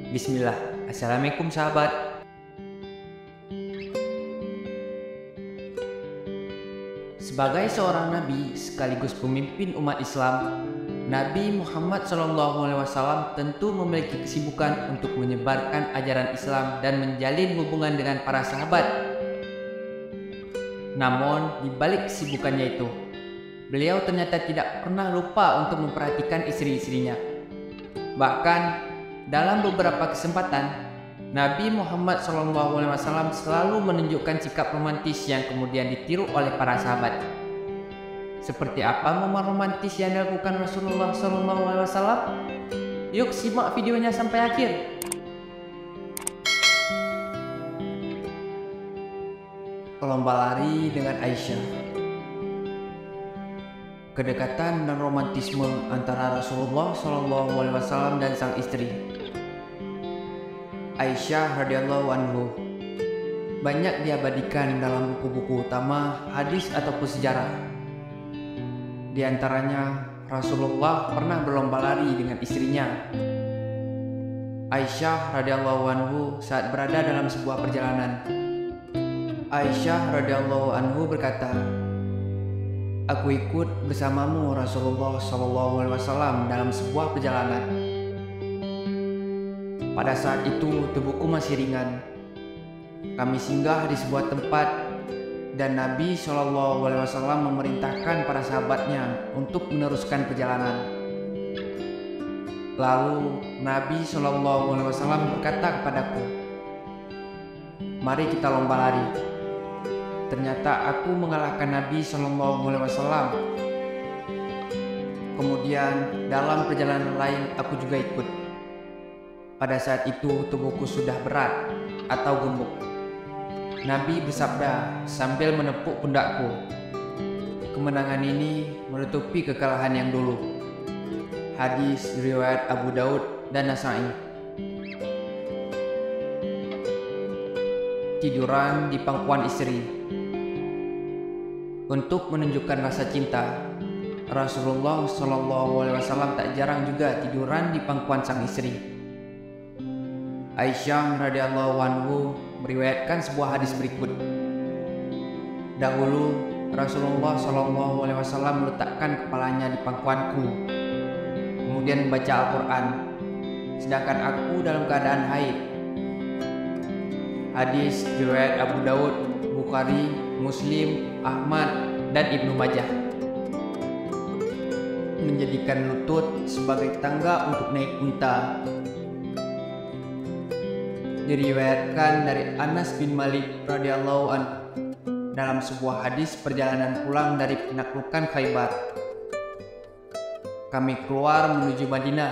Bismillah. Assalamualaikum sahabat. Sebagai seorang nabi sekaligus pemimpin umat Islam, Nabi Muhammad SAW tentu memiliki kesibukan untuk menyebarkan ajaran Islam dan menjalin hubungan dengan para sahabat. Namun, di balik kesibukannya itu, beliau ternyata tidak pernah lupa untuk memperhatikan istri-istrinya. Bahkan, dalam beberapa kesempatan, Nabi Muhammad SAW selalu menunjukkan sikap romantis yang kemudian ditiru oleh para sahabat. Seperti apa momen romantis yang dilakukan Rasulullah SAW? Yuk simak videonya sampai akhir. Lomba lari dengan Aisyah. Kedekatan dan romantisme antara Rasulullah SAW dan sang istri Aisyah radhiyallahu anhu banyak diabadikan dalam buku-buku utama hadis ataupun sejarah. Di antaranya, Rasulullah pernah berlomba lari dengan istrinya Aisyah radhiyallahu anhu saat berada dalam sebuah perjalanan. Aisyah radhiyallahu anhu berkata, "Aku ikut bersamamu Rasulullah SAW dalam sebuah perjalanan. Pada saat itu tubuhku masih ringan. Kami singgah di sebuah tempat dan Nabi SAW memerintahkan para sahabatnya untuk meneruskan perjalanan. Lalu Nabi SAW berkata kepadaku, 'Mari kita lomba lari.' Ternyata aku mengalahkan Nabi SAW. Kemudian dalam perjalanan lain aku juga ikut. Pada saat itu tubuhku sudah berat atau gemuk. Nabi bersabda sambil menepuk pundakku, 'Kemenangan ini menutupi kekalahan yang dulu.'" Hadis riwayat Abu Daud dan Nasa'i. Tiduran di pangkuan istri. Untuk menunjukkan rasa cinta, Rasulullah SAW tak jarang juga tiduran di pangkuan sang istri. Aisyah radhiyallahu anhu meriwayatkan sebuah hadis berikut. "Dahulu Rasulullah SAW meletakkan kepalanya di pangkuanku, kemudian membaca Al-Quran, sedangkan aku dalam keadaan haid." Hadis riwayat Abu Daud, Bukhari, Muslim, Ahmad, dan Ibnu Majah. Menjadikan lutut sebagai tangga untuk naik unta. Diriwayatkan dari Anas bin Malik radhiyallahu anhu dalam sebuah hadis perjalanan pulang dari penaklukan Khaybar. Kami keluar menuju Madinah.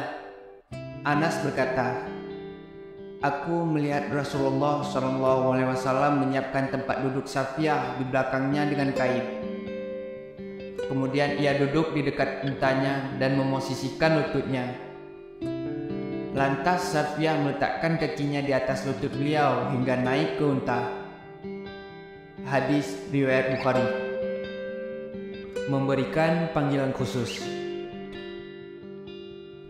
Anas berkata, "Aku melihat Rasulullah SAW menyiapkan tempat duduk Safiyah di belakangnya dengan kain. Kemudian ia duduk di dekat untanya dan memosisikan lututnya. Lantas Safiyah meletakkan kakinya di atas lutut beliau hingga naik ke unta." Hadis riwayat Bukhari. Memberikan panggilan khusus.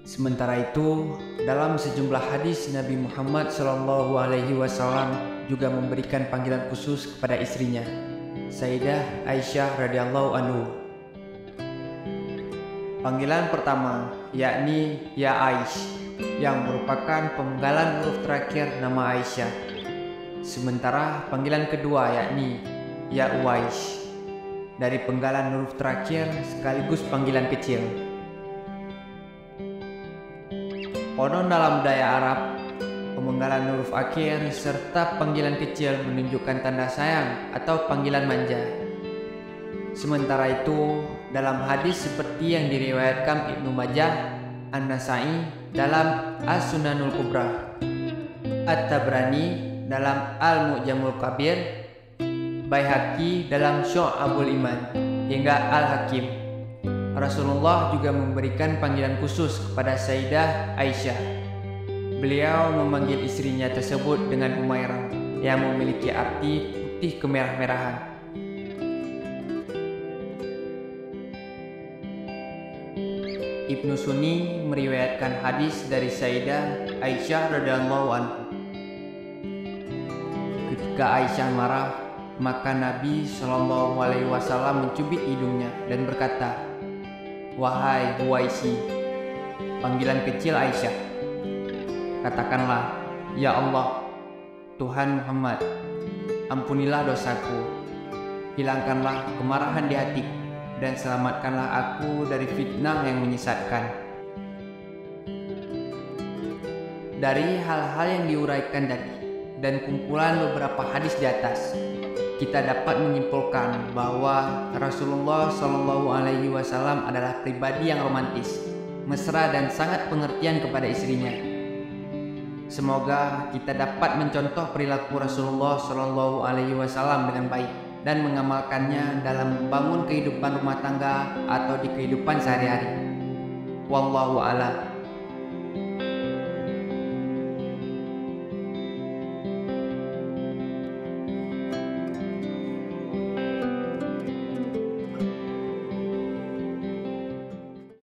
Sementara itu, dalam sejumlah hadis Nabi Muhammad SAW juga memberikan panggilan khusus kepada istrinya, Sayyidah Aisyah radhiyallahu anhu. Panggilan pertama yakni Ya Aish, yang merupakan pemenggalan huruf terakhir nama Aisyah. Sementara panggilan kedua yakni Ya Uwais, dari penggalan huruf terakhir sekaligus panggilan kecil. Konon dalam budaya Arab, pemenggalan huruf akhir serta panggilan kecil menunjukkan tanda sayang atau panggilan manja. Sementara itu, dalam hadis seperti yang diriwayatkan Ibnu Majah, An-Nasa'i dalam As-Sunanul Kubra, At-Tabrani dalam Al-Mu'jamul Kabir, Baihaqi dalam Syu'abul Iman, hingga Al-Hakim, Rasulullah juga memberikan panggilan khusus kepada Sayyidah Aisyah. Beliau memanggil istrinya tersebut dengan Umairah, yang memiliki arti putih kemerah-merahan. Ibnu Sunni meriwayatkan hadis dari Sayyidah Aisyah radhiyallahu anha. Ketika Aisyah marah, maka Nabi Shallallahu Alaihi Wasallam mencubit hidungnya dan berkata, "Wahai Huwaisi," panggilan kecil Aisyah, "katakanlah, ya Allah, Tuhan Muhammad, ampunilah dosaku, hilangkanlah kemarahan di hatiku, dan selamatkanlah aku dari fitnah yang menyesatkan." Dari hal-hal yang diuraikan tadi dan kumpulan beberapa hadis di atas, kita dapat menyimpulkan bahwa Rasulullah Shallallahu Alaihi Wasallam adalah pribadi yang romantis, mesra, dan sangat pengertian kepada istrinya. Semoga kita dapat mencontoh perilaku Rasulullah Shallallahu Alaihi Wasallam dengan baik dan mengamalkannya dalam membangun kehidupan rumah tangga atau di kehidupan sehari-hari. Wallahu a'lam.